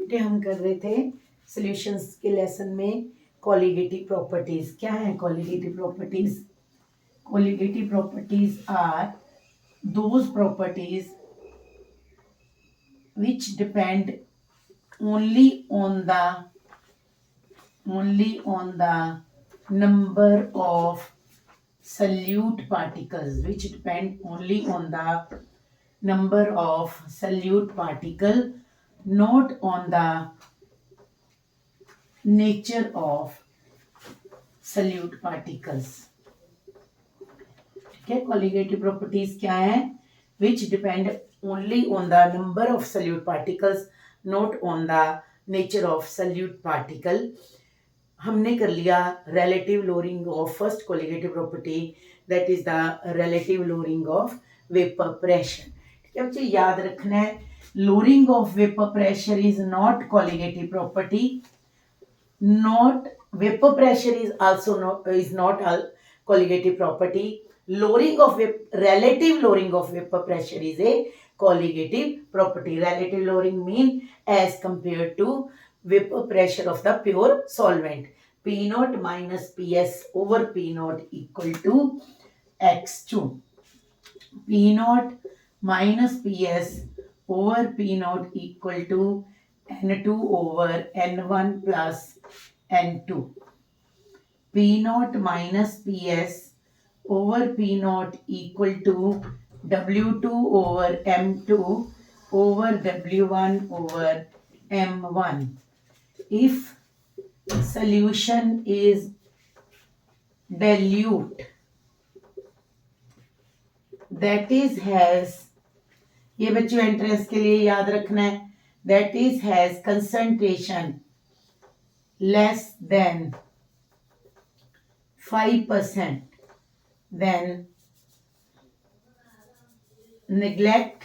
बेटे हम कर रहे थे सॉल्यूशंस के लेसन में कोलिगेटिव प्रॉपर्टीज। क्या है colligative properties? Colligative properties are those properties which depend only on the number of solute particles, which depend only on the number of solute particle, not on the nature of solute particles. ठीक है, colligative properties क्या है? which depend only on the number of solute particles, not on the nature of solute particle. हमने कर लिया relative lowering of first colligative property, that is the relative lowering of vapor pressure. ठीक है बच्चे, याद रखना है lowering of vapor pressure is not colligative property. Not vapor pressure is not a colligative property. Relative lowering of vapor pressure is a colligative property. Relative lowering mean as compared to vapor pressure of the pure solvent. P naught minus Ps over P naught equal to X2. P naught minus Ps over P naught equal to N2 over N1 plus N2. P naught minus Ps over P naught equal to W2 over M2 over W1 over M1. If solution is dilute, that is has, ये बच्चों entrance के लिए याद रखना है, that is has concentration less than 5%, then neglect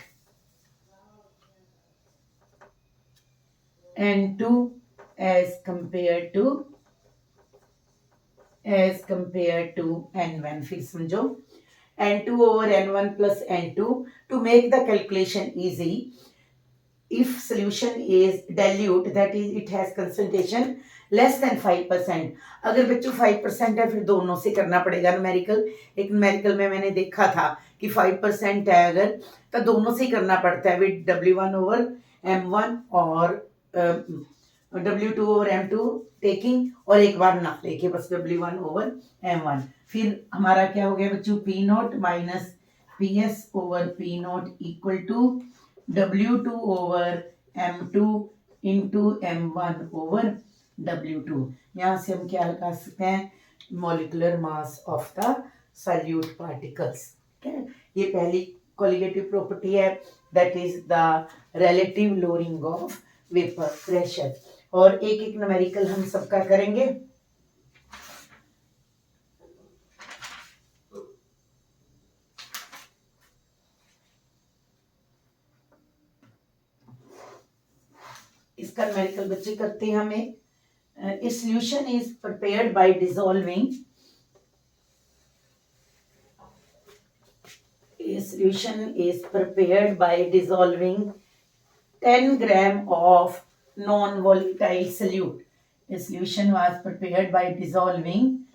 N2 as compared to N1. फिर समझो, N2 over N1 plus N2. To make the calculation easy, if solution is dilute, that is it has concentration less than 5%. अगर बच्चों 5% है फिर दोनों से करना पड़ेगा न्यूमेरिकल. एक न्यूमेरिकल में मैंने देखा था कि 5% है अगर तो दोनों से करना पड़ता है विद W1 ओवर M1 और W2 ओवर M2 टेकिंग, और एक बार ना लेके बस W1 ओवर M1. फिर हमारा क्या हो गया बच्चों? P nought minus PS over P nought equal to W2 over M2 into M1 over W2. यहाँ से हम क्या लगा सकते हैं? Molecular mass of the solute particles. ठीक है, ये पहली कोलिगेटिव प्रॉपर्टी है, that is the relative lowering of vapour pressure. और एक एक न्यूमेरिकल हम सबका करेंगे. इसका न्यूमेरिकल बच्चे करते हैं हमें. A solution is prepared by dissolving. A solution is prepared by dissolving 10 gram of non-volatile solute. A solution was prepared by dissolving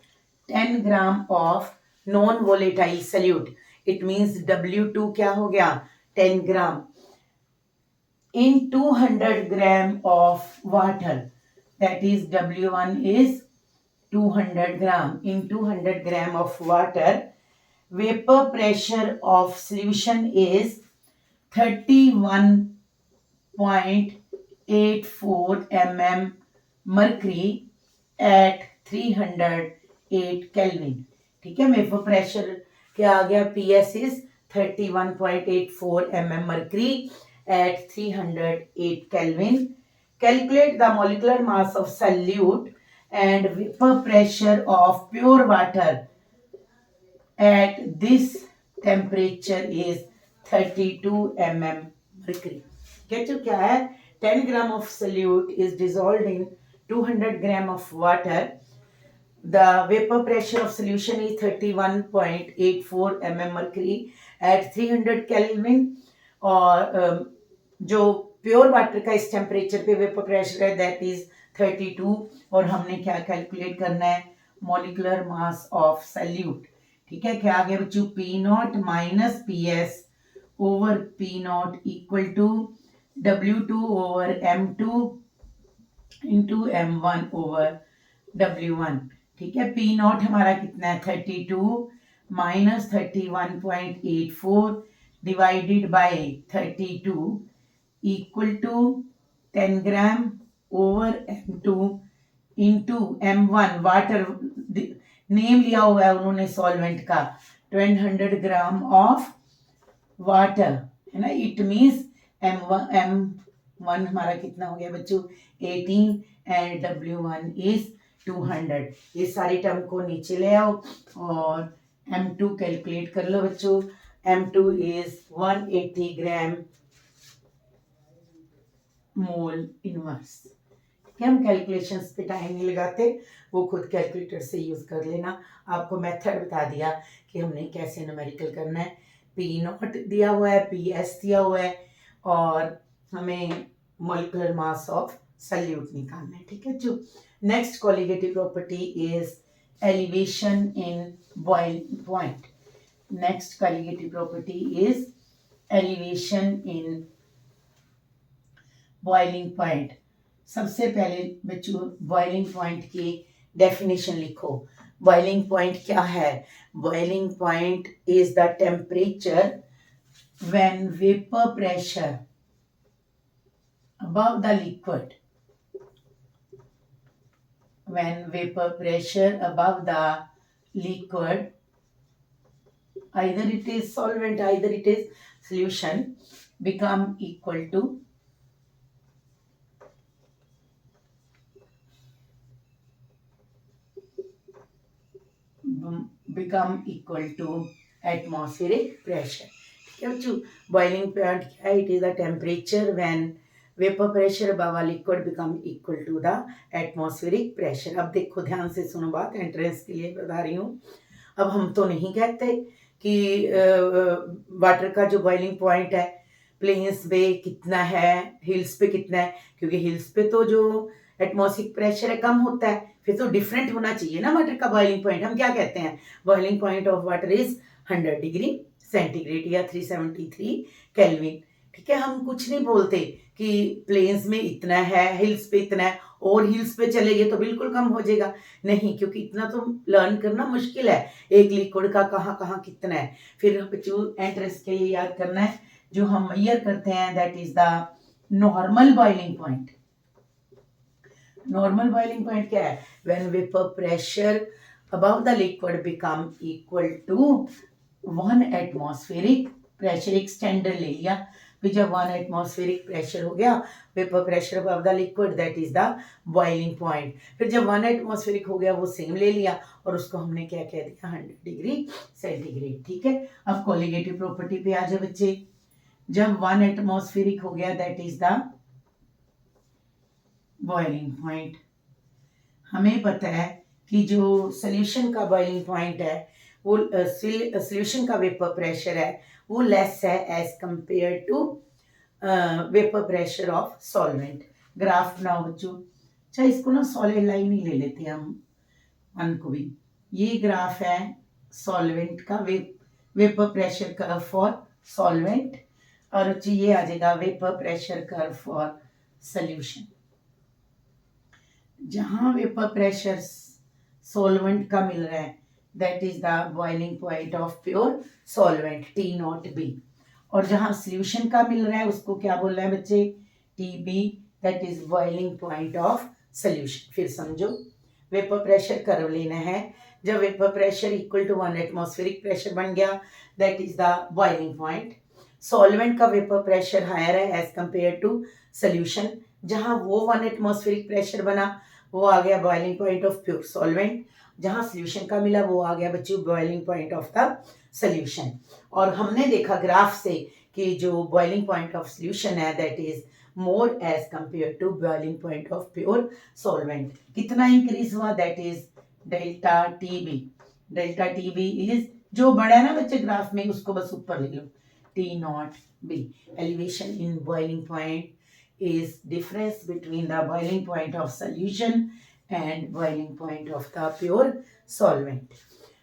10 gram of non-volatile solute. It means W2 क्या हो गया? 10 gram in 200 gram of water. That is W1 is 200 gram. In 200 gram of water, vapor pressure of solution is 31.84 mm mercury at 308 Kelvin. ठीक है, vapour pressure क्या आ गया? PS is 31.84 mm mercury at 308 Kelvin. Calculate the molecular mass of solute and vapor pressure of pure water at this temperature is 32 mm mercury. Get you क्या है? 10 gram of solute is dissolved in 200 gram of water. The vapor pressure of solution is 31.84 mm mercury at 300 Kelvin. और जो pure water का इस temperature पे vapour pressure है that is 32 और हमने क्या कैलकुलेट करना है मॉलिक्यूलर मास ऑफ सल्यूट। ठीक है, क्या आ गया बच्चों P nought minus P S over P nought equal to W2 over M2 into M1 over W1। ठीक है, पी नॉट हमारा कितना है 32 minus 31.84 divided by 32 equal to 10 gram over M2 into M1 water name लिया हुआ है उन्होंने solvent का 100 ग्राम ऑफ वाटर है ना। इट मीन्स M1 हमारा कितना हो गया बच्चों 18 एंड W1 इज 200। ये सारी टर्म को नीचे ले आओ और M2 कैलकुलेट कर लो बच्चों। M2 is 180 gram mole inverse. हम कैलकुलेशंस पे टाइम नहीं लगाते, वो खुद कैलकुलेटर से यूज कर लेना। आपको मेथड बता दिया कि हमने कैसे न्यूमेरिकल करना है। पी नॉट दिया हुआ है, पी एस दिया हुआ है और हमें मॉलिक्यूलर मास ऑफ सल्यूट निकालना है। ठीक है जो next colligative property is elevation in boiling point. Next colligative property is elevation in boiling point. सबसे पहले बच्चों बॉइलिंग पॉइंट की डेफिनेशन लिखो। बॉइलिंग पॉइंट क्या है? Boiling point is the temperature when vapour pressure above the liquid, when vapor pressure above the liquid, either it is solvent either it is solution, become equal to atmospheric pressure। ठीक है बच्चों, boiling point क्या है? It is the temperature when vapour pressure above a liquid become equal to the atmospheric pressure. अब देखो ध्यान से सुनो बात, एंट्रेंस के लिए बता रही हूँ। अब हम तो नहीं कहते कि वाटर का जो बॉइलिंग पॉइंट है प्लेन्स पे कितना है, हिल्स पे कितना है, क्योंकि हिल्स पे तो जो एटमॉस्फेरिक प्रेशर है कम होता है, फिर तो डिफरेंट होना चाहिए ना वाटर का बॉइलिंग पॉइंट। हम क्या कहते हैं? Boiling point of water is 100 degree centigrade या 373 केल्विन। ठीक है, हम कुछ नहीं बोलते कि प्लेन्स में इतना है, हिल्स पे इतना है, और हिल्स पे चले गए तो बिल्कुल कम हो जाएगा। नहीं, क्योंकि इतना तो लर्न करना मुश्किल है, एक लिक्विड का कहाँ कहाँ कितना है। फिर बच्चों एंट्रेंस के लिए याद करना है, जो हम मेजर करते हैं that is the normal boiling point. Normal boiling point क्या है? When vapour pressure above the liquid become equal to 1 atmospheric pressure. एक स्टैंडर्ड ले लिया, फिर जब 1 एटमॉस्फेरिक प्रेशर हो गया, vapour pressure above the liquid that is the boiling point. फिर जब 1 एटमॉस्फेरिक हो गया वो सेम ले लिया और उसको हमने क्या कह दिया 100 डिग्री सेंटीग्रेड। ठीक है, अब कोलिगेटिव प्रॉपर्टी पे आ जाए बच्चे। जब 1 एटमॉस्फेरिक हो गया that is the boiling point. हमें पता है कि जो सोल्यूशन का बॉइलिंग पॉइंट है वो सोल्यूशन का वेपर प्रेशर है वो लेस है as compare to vapour pressure of solvent. Graph बनाओ बच्चों। अच्छा, इसको ना सॉलिड लाइन ही ले लेते हैं हम, वन को भी। ये ग्राफ है सॉल्वेंट का, vapour pressure curve for solvent, और ये आ जाएगा vapour pressure curve for solution. जहां वेपर प्रेशर सॉल्वेंट का मिल रहा है that is the boiling point of pure solvent T0B, और जहां सोल्यूशन का मिल रहा है उसको क्या बोल रहा है बच्चे? TB, that is boiling point of solution. फिर समझो, वेपर प्रेशर कर्व लेना है। जब vapour pressure equal to 1 atmospheric pressure बन गया that is the boiling point. Solvent का वेपर प्रेशर हायर है एज कंपेयर टू सोल्यूशन, जहां वो 1 एटमॉस्फेरिक प्रेशर बना वो आ गया boiling point of pure solvent. जहां सोल्यूशन का मिला वो आ गया बच्चों boiling point of the solution. और हमने देखा ग्राफ से कि जो बॉइलिंग पॉइंट ऑफ सोल्यूशन है that is more as compare to boiling point of pure solvent. कितना इंक्रीज हुआ? That is delta TB. Delta TB is जो बड़ा है ना बच्चे ग्राफ में, उसको बस ऊपर ले लो, T0B। Elevation in boiling point is difference between the boiling point of solution and boiling point of the pure solvent.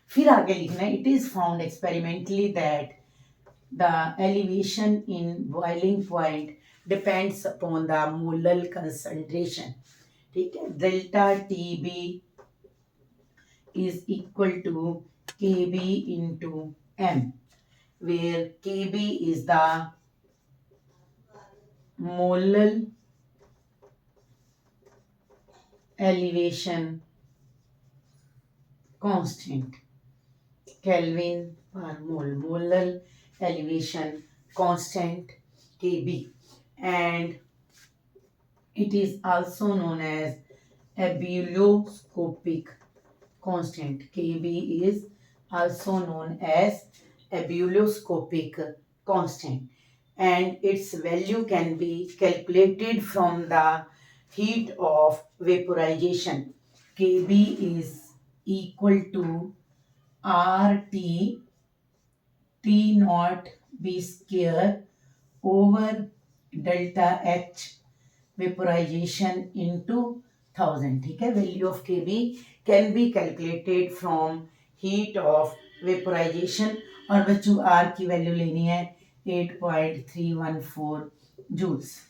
फिर आगे लिखना है, it is found experimentally that the elevation in boiling point depends upon the molar concentration. ठीक है, delta TB is equal to KB into M, where KB is the molar elevation constant, Kelvin per mole, molar elevation constant KB, and it is also known as ebullioscopic constant. KB is also known as ebullioscopic constant, and its value can be calculated from the heat of vaporization. KB is equal to RT T naught B square over delta H vaporization into 1000. ठीक है, value of KB can be calculated from heat of vaporization, और बच्चों R की value लेनी है 8.314 joules,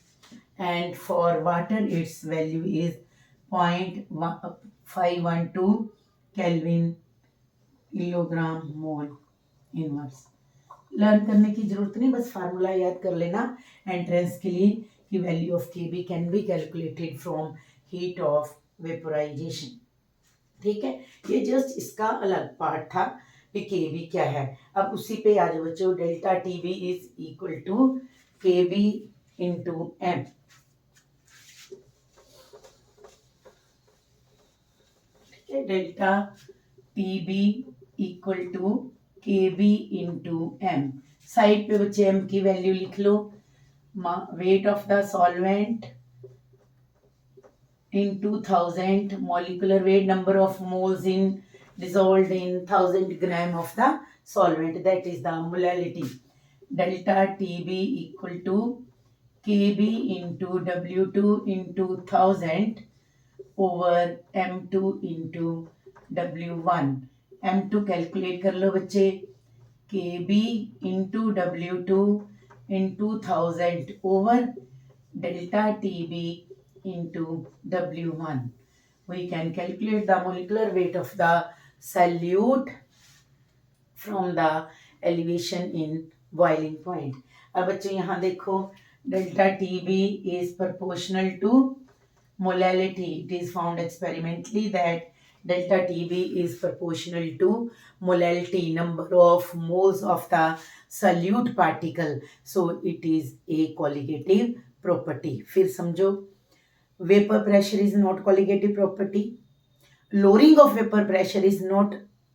and for water its value is 0.512 Kelvin kilogram mole inverse. Learn करने की जरूरत नहीं, बस फार्मूला याद कर लेना एंट्रेंस के लिए कि value of KB can be calculated from heat of vaporisation. ठीक है, ये जस्ट इसका अलग पार्ट था कि केबी क्या है. अब उसी पे आ जाओ बच्चों, delta TB is equal to KB into M. Delta TB equal to KB into M. Side पे बच्चे m की वैल्यू लिख लो. Weight of the solvent in 2000, molecular weight, number of moles in dissolved in 1000 gram of the solvent, that is the molality. Delta TB equal to KB into W2 into 1000 over M2 into W1. M2 calculate कर लो बच्चे, KB into W2 into 1000 over delta TB into W1. We can calculate the molecular weight of the solute from the elevation in boiling point. अब बच्चों यहाँ देखो, delta TB is proportional to molality. It is found experimentally that delta TB is proportional to molality, number of moles of the solute particle. So it is a colligative property. फिर समझो, vapor pressure is not colligative property. Lowering of vapor pressure is not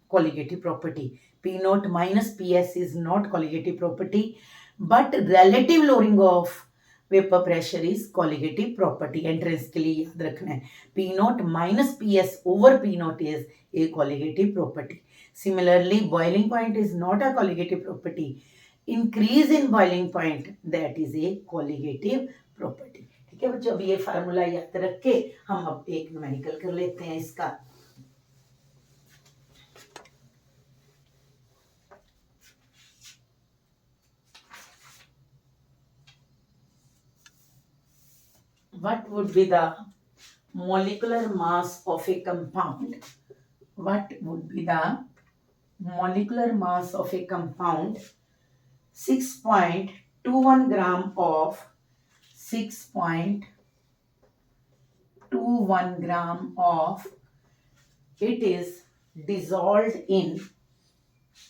colligative property. P naught minus PS is not colligative property, but relative lowering of vapor pressure is colligative property. Entrance के लिए याद रखना है, P naught minus PS over P naught is a colligative property. Similarly, boiling point is not a colligative property. Increase in boiling point, that is a colligative property. ठीक है बच्चों, अब ये फार्मूला याद रख के हम अब एक न्यूमेरिकल कर लेते हैं इसका. What would be the molecular mass of a compound? What would be the molecular mass of a compound? 6.21 gram of 6.21 gram of it is dissolved in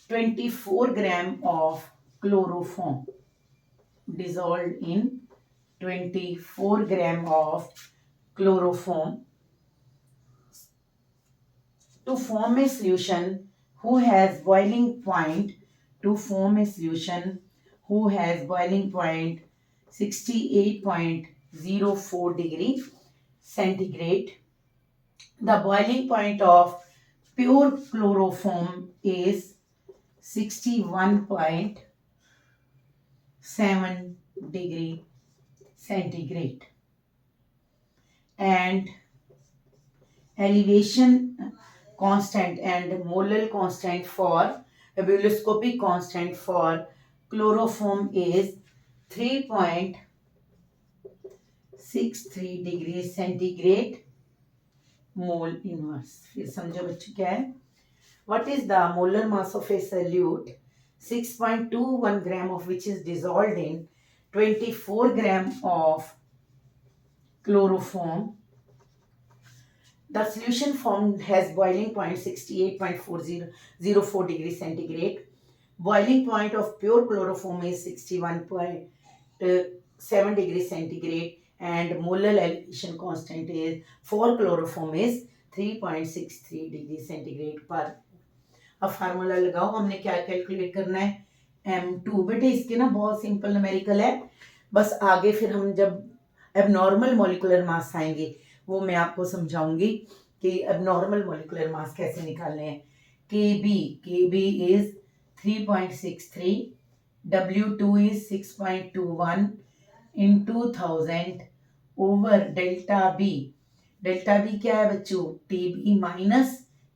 24 gram of chloroform. Dissolved in 24 gram of chloroform to form a solution who has boiling point, to form a solution who has boiling point 68.04 degree centigrade. The boiling point of pure chloroform is 61.7 degree centigrade. and elevation constant and molar constant for bulloscopic constant for chloroform is 3.63 degree centigrade mole inverse. फिर समझो बच्चों क्या है, what is the molar mass of a solute 6.21 gram of which is dissolved in 24 gram of chloroform. The solution formed has boiling point 68.4004 degree centigrade. Boiling point of pure chloroform is 61.7 degree centigrade and molar elevation constant is for chloroform is 3.63 degree centigrade per। अब formula लगाओ, हमने क्या calculate करना है, M2। बेटे इसके ना बहुत सिंपल न्यूमेरिकल है, बस आगे फिर हम जब एबनॉर्मल मॉलिक्यूलर मास आएंगे वो मैं आपको समझाऊंगी कि एबनॉर्मल मॉलिक्यूलर मास कैसे निकालने हैं। KB is 3.63, W2 is 6.21 into 1000 over delta B क्या है बच्चों, TB minus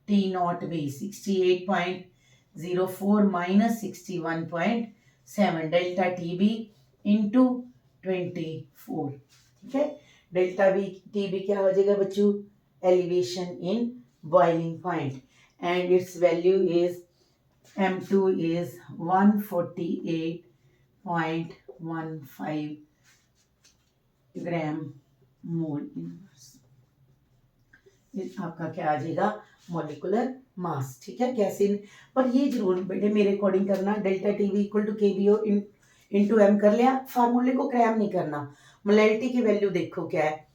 T0B 68.04 minus 61.7 delta TB into 24। ठीक है, डेल्टा TB क्या हो जाएगा बच्चों, elevation in boiling point and its value is M2 is 148.15 gram mole inverse. आपका क्या आ जाएगा, मॉलिक्यूलर मास। ठीक है, कैसे, पर ये जरूर बेटे मेरे अकॉर्डिंग करना, delta TB equal to KBO into M कर लिया, फार्मूले को क्रैम नहीं करना। मोलैलिटी की वैल्यू देखो क्या है,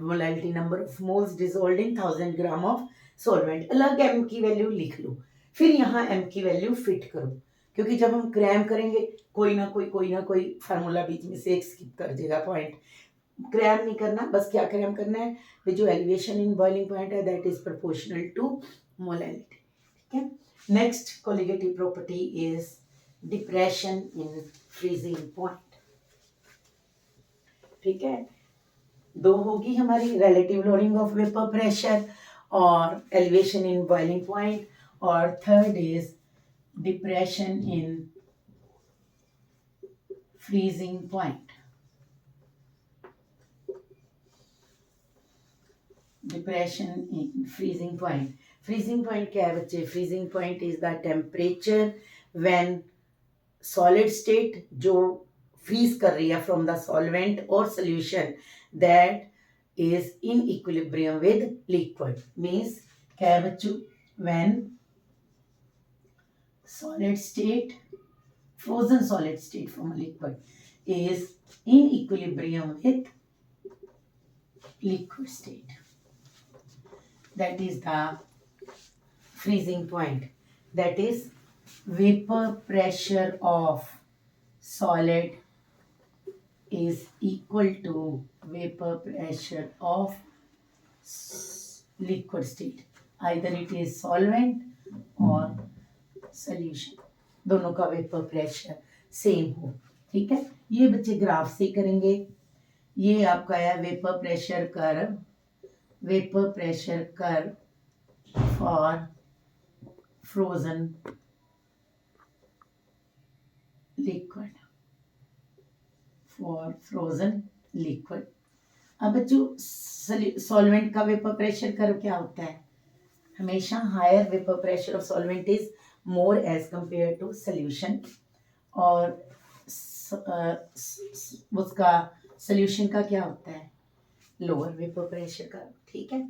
molality number of moles dissolved in 1000 gram of solvent, अलग एम की वैल्यू लिख लो, फिर यहाँ एम की वैल्यू फिट करो, क्योंकि जब हम क्रैम करेंगे कोई ना कोई फार्मूला बीच में से एक स्किप कर देगा पॉइंट। क्रैम नहीं करना, बस क्या क्रैम करना है, जो एलिवेशन इन बॉइलिंग पॉइंट है that is proportional to molality. ठीक है, next colligative property is depression in freezing point. ठीक है, दो होगी हमारी, relative loading of vapour pressure और एलिवेशन इन बॉइलिंग पॉइंट, और third is depression in freezing point. Depression in freezing point. Freezing point क्या है बच्चे, freezing point is the temperature when solid state जो फ्रीज कर रही है फ्रॉम द सॉल्वेंट और solution that is in equilibrium with liquid. Means क्या है बच्चों, when solid state, frozen solid state from a liquid is in equilibrium with liquid state, that is the freezing point. That is vapor pressure of solid is equal to vapor pressure of liquid state, either it is solvent or solution, दोनों का vapour pressure same हो। ठीक है, ये बच्चे graph से करेंगे। ये आपका है vapour pressure curve for frozen liquid, अब बच्चों सॉल्वेंट का वेपर प्रेशर कर्व क्या होता है, हमेशा higher vapour pressure of solvent is more as compared to solution, और उसका solution का क्या होता है, लोअर वेपर प्रेशर का। ठीक है,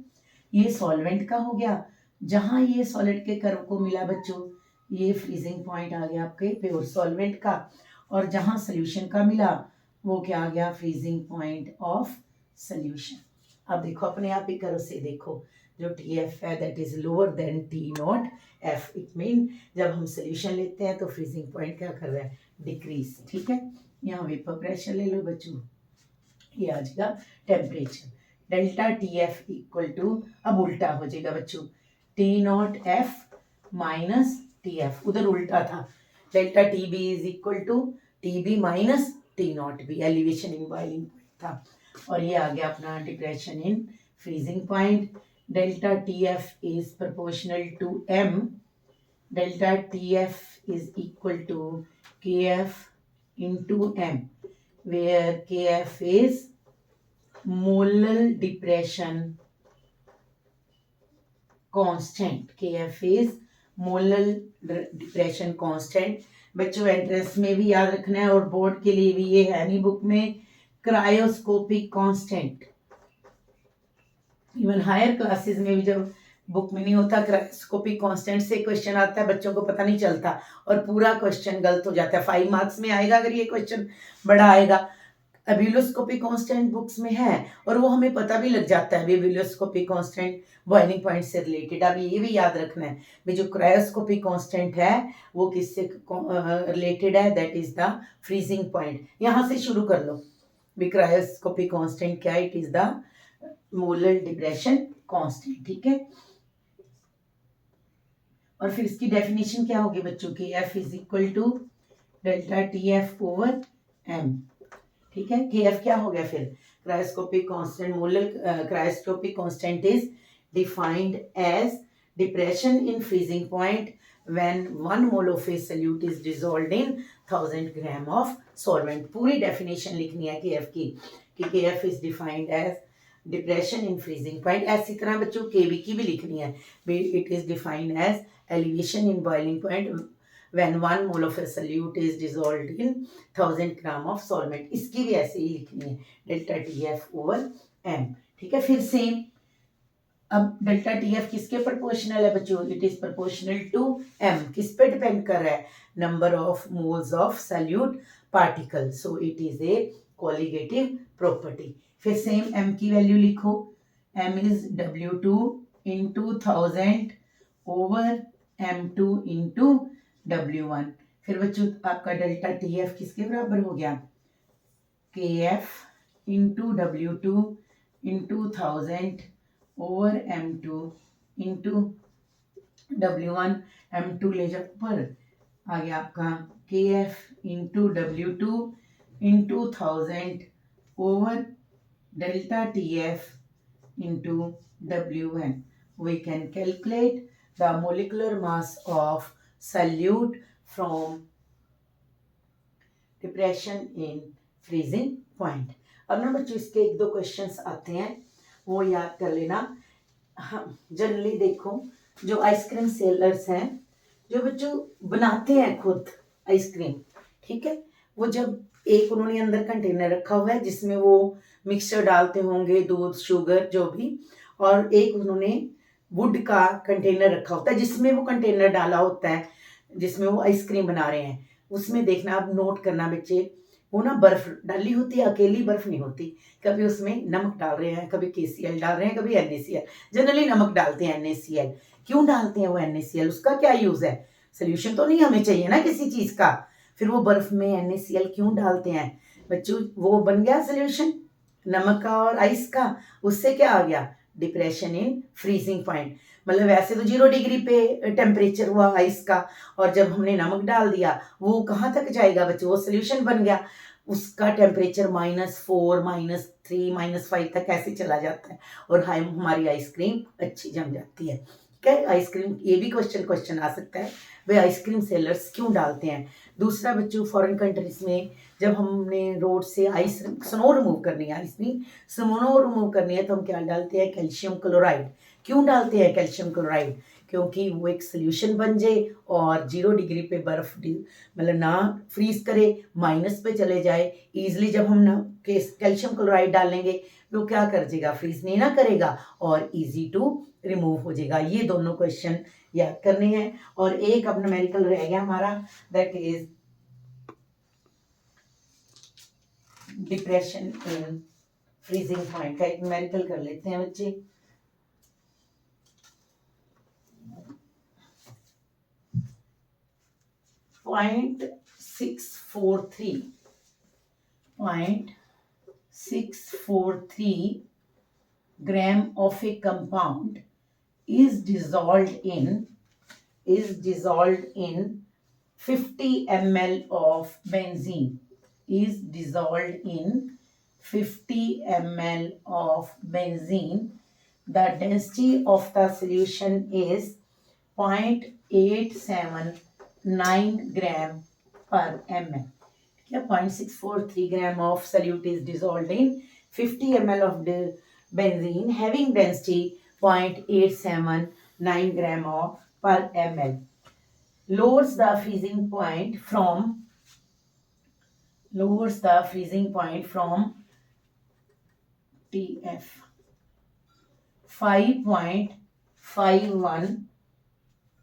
ये सॉल्वेंट का हो गया, जहां ये सॉलिड के कर्व को मिला बच्चों, ये फ्रीजिंग पॉइंट आ गया आपके प्योर सॉल्वेंट का, और जहां सोल्यूशन का मिला वो क्या आ गया, फ्रीजिंग पॉइंट ऑफ सोल्यूशन। अब देखो अपने आप ही कर्व से देखो, जो TF है that is lower than T0 F, it mean जब हम सोल्यूशन लेते हैं तो फ्रीजिंग पॉइंट क्या कर रहा है, डिक्रीज। ठीक है, यहाँ वेपर प्रेशर ले लो बच्चों, ये आ जाएगा temperature, delta TF equal to, अब उल्टा हो जाएगा बच्चों, T0 F माइनस TF, उधर उल्टा था, delta TB is equal to TB minus T0B, elevation in boiling point था, और ये आ गया अपना depression in freezing point. Delta T F is proportional to M. Delta T F is equal to K F into m, where kf is molar depression constant. kf is molar depression constant. बच्चों entrance में भी याद रखना है और board के लिए भी ये है नहीं बुक में. Cryoscopic constant. Even higher classes में भी जब बुक में नहीं होता क्रायोस्कोपिक कांस्टेंट से क्वेश्चन आता है, बच्चों को पता नहीं चलता और पूरा क्वेश्चन गलत हो जाता है. 5 मार्क्स में आएगा अगर ये क्वेश्चन बड़ा आएगा. एब्यूलोस्कोपिक कांस्टेंट बुक्स में है और वो हमें पता भी लग जाता है. एब्यूलोस्कोपिक कांस्टेंट बॉइलिंग पॉइंट से रिलेटेड. अब ये भी याद रखना है भी जो क्रायोस्कोपिक कांस्टेंट है वो किससे रिलेटेड है, that is the freezing point. यहाँ से शुरू कर लो भी क्रायोस्कोपिक कांस्टेंट क्या है, it is the molar depression constant. ठीक है. और फिर इसकी डेफिनेशन क्या होगी बच्चों की, F is equal to delta T F over M. ठीक है. के एफ क्या हो गया फिर, cryoscopic constant. Molar cryoscopic constant is defined as depression in freezing point when 1 mole of a solute is dissolved in 1000 gram of solvent. पूरी definition लिखनी है K F की कि K F is defined as depression in freezing point. ऐसी तरह बच्चों K B की भी लिखनी है. It is defined as elevation in boiling point when 1 mole of a solute is dissolved in 1000 gram of solvent. इसकी भी ऐसे ही लिखनी है, delta T F over M. ठीक है. फिर सेम अब डेल्टा टी एफ किसके प्रोपोर्शनल है बच्चों, it is proportional to M. किस पे डिपेंड कर रहा है, number of moles of solute particle. So it is a colligative property. फिर सेम एम की वैल्यू लिखो, M is W2 into 1000 over M2 into W1. फिर बच्चों आपका डेल्टा टी एफ किसके बराबर हो गया, के F into W2 into 1000 over M2 into W1. M2 ले जाओ ऊपर, आ गया आपका के F into W2 into 1000 over delta TF into W1. We can calculate the molecular mass of solute from depression in freezing point. अब ना बच्चों इसके एक दो क्वेश्चंस आते हैं वो याद कर लेना. हम जनरली देखो जो आइसक्रीम सेलर्स हैं जो बच्चों बनाते हैं खुद आइसक्रीम, ठीक है, वो जब एक उन्होंने अंदर कंटेनर रखा हुआ है जिसमें वो मिक्सचर डालते होंगे, दूध, शुगर जो भी, और एक उन्होंने वुड का कंटेनर रखा होता है जिसमें वो कंटेनर डाला होता है जिसमें वो आइसक्रीम बना रहे हैं. उसमें देखना आप नोट करना बच्चे, वो ना बर्फ डाली होती है, अकेली बर्फ नहीं होती. कभी उसमें नमक डाल रहे हैं, कभी KCl डाल रहे हैं, कभी NaCl. जनरली नमक डालते हैं, NaCl. क्यों डालते हैं वो NaCl, उसका क्या यूज है, सोल्यूशन तो नहीं हमें चाहिए ना किसी चीज का. फिर वो बर्फ में NaCl क्यों डालते हैं बच्चों, वो बन गया सोल्यूशन नमक का और आइस का. उससे क्या आ गया, डिप्रेशन इन फ्रीजिंग पॉइंट. मतलब वैसे तो 0 डिग्री पे टेम्परेचर हुआ आइस का, और जब हमने नमक डाल दिया वो कहाँ तक जाएगा बच्चों, वो सोल्यूशन बन गया. उसका टेम्परेचर -4, -3, -5 तक ऐसे चला जाता है और हमारी आइसक्रीम अच्छी जम जाती है. क्या आइसक्रीम, ये भी क्वेश्चन आ सकता है, वे आइसक्रीम सेलर्स क्यों डालते हैं. दूसरा बच्चों फॉरेन कंट्रीज में जब हमने रोड से आइस स्नो रिमूव करनी है, आइस नहीं स्नो रिमूव करनी है, तो हम क्या डालते हैं, कैल्शियम क्लोराइड. क्यों डालते हैं कैल्शियम क्लोराइड, क्योंकि वो एक सोल्यूशन बन जाए और 0 डिग्री पे बर्फ मतलब ना फ्रीज करे, माइनस पे चले जाए इजीली. जब हम ना कैल्शियम क्लोराइड डालेंगे वो क्या कर देगा, फ्रीज नहीं ना करेगा और इजी टू रिमूव हो जाएगा. ये दोनों क्वेश्चन याद करने हैं. और एक अब न्यूमेरिकल रह गया हमारा, that is depression in freezing point का. एक न्यूमेरिकल कर लेते हैं बच्चे. Point 643 gram of a compound is dissolved in 50 ml of benzene, is dissolved in 50 ml of benzene, the density of the solution is 0.879 gram per ml. 0.643 gram of solute is dissolved in 50 ml of the benzene having density 0.879 gram of per ml. Lowers the freezing point from TF 5.51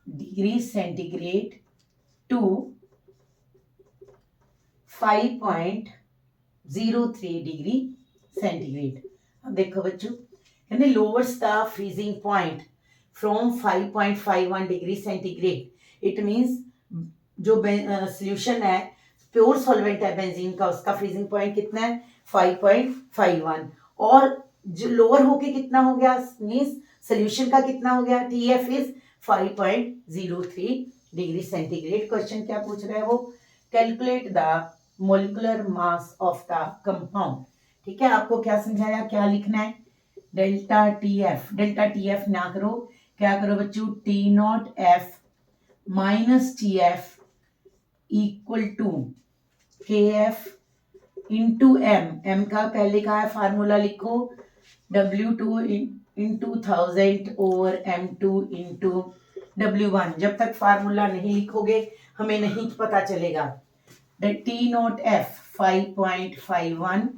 degrees centigrade to 5.03 degree centigrade. अब देखो बच्चों, कहते lowers the freezing point from 5.51 degree centigrade. It means जो solution है, pure solvent है benzene का, उसका freezing point कितना है 5.51, और जो लोअर होके कितना हो गया मींस सोल्यूशन का कितना हो गया, TF is 5.03 degree centigrade. Question क्या पूछ रहा है वो, calculate the molecular mass of the compound. ठीक है, आपको क्या समझाया, क्या लिखना है, डेल्टा TF ना करो, क्या करो बच्चों, T0F minus TF equal to KF into M का पहले का है फार्मूला लिखो, W2 into 1000 over M2 into W1. जब तक फार्मूला नहीं लिखोगे हमें नहीं पता चलेगा. T0F 5.51,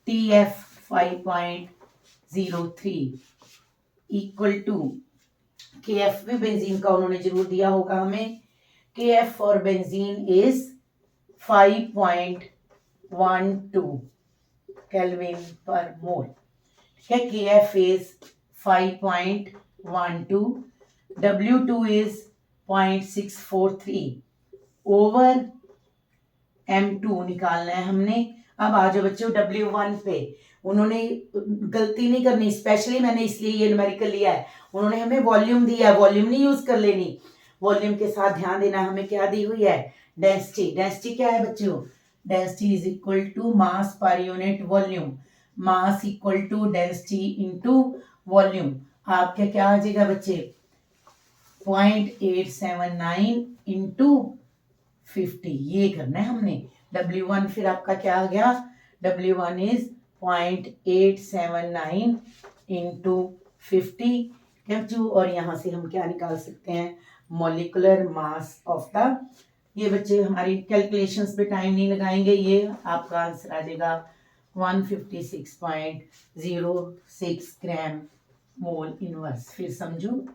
TF 5.03 equal to KF भी बेंजीन का उन्होंने जरूर दिया होगा हमें. KF for benzene is 5.12 kelvin per mole. KF is 5.12, W2 is 0.643 over M2 निकालना है हमने. अब आ जाओ बच्चों W1 पे. उन्होंने गलती नहीं करनी, स्पेशली मैंने इसलिए ये न्यूमेरिकल लिया है, उन्होंने हमें वॉल्यूम दिया है, वॉल्यूम नहीं यूज कर लेनी. वॉल्यूम के साथ ध्यान देना, हमें क्या दी हुई है, डेंसिटी क्या है बच्चों, density is equal to mass per unit volume. Mass equal to density into volume. आपके क्या आ जाएगा बच्चे, 0.879 इंटू 50, ये करना है हमने. W1 फिर आपका क्या आ गया, W1 इज 0.879 इंटू 50 बच्चों. और यहाँ से हम क्या निकाल सकते हैं, मॉलिकुलर मास ऑफ द. ये बच्चे हमारी कैलकुलेशंस पे टाइम नहीं लगाएंगे, ये आपका आंसर आ जाएगा 156.06 ग्राम मोल इनवर्स. फिर समझो,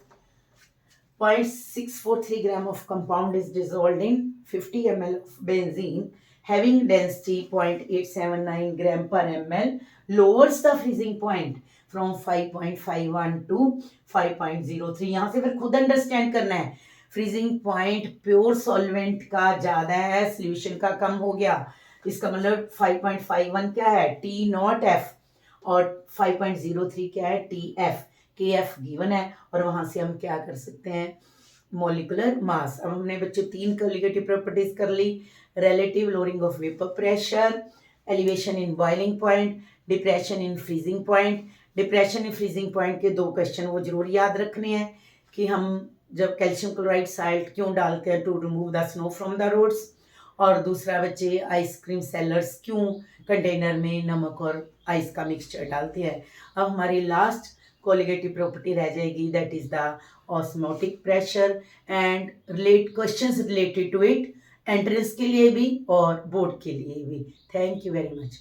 0.643 gram of compound is dissolved in 50 ml of benzene having density 0.879 gram per ml, lowers the freezing point from 5.51 to 5.03. यहाँ से फिर खुद अंडरस्टैंड करना है, फ्रीजिंग पॉइंट प्योर सॉल्वेंट का ज्यादा है, सोल्यूशन का कम हो गया. इसका मतलब 5.51 क्या है, T0F, और 5.03 क्या है, TF. KF गिवन है, और वहां से हम क्या कर सकते हैं, मॉलिकुलर मास. अब हमने बच्चों 3 कॉलिगेटिव प्रॉपर्टीज कर ली, relative lowering of vapour pressure, elevation in boiling point, depression in freezing point. Depression in freezing point के 2 क्वेश्चन वो जरूर याद रखने हैं कि हम जब कैल्शियम क्लोराइड साल्ट क्यों डालते हैं, to remove the snow from the roads. और दूसरा बच्चे, आइसक्रीम सेलर्स क्यों कंटेनर में नमक और आइस का मिक्सचर डालते हैं. अब हमारी लास्ट कोलिगेटिव प्रॉपर्टी रह जाएगी, that is the osmotic pressure, and questions related to it entrance के लिए भी और बोर्ड के लिए भी. Thank you very much.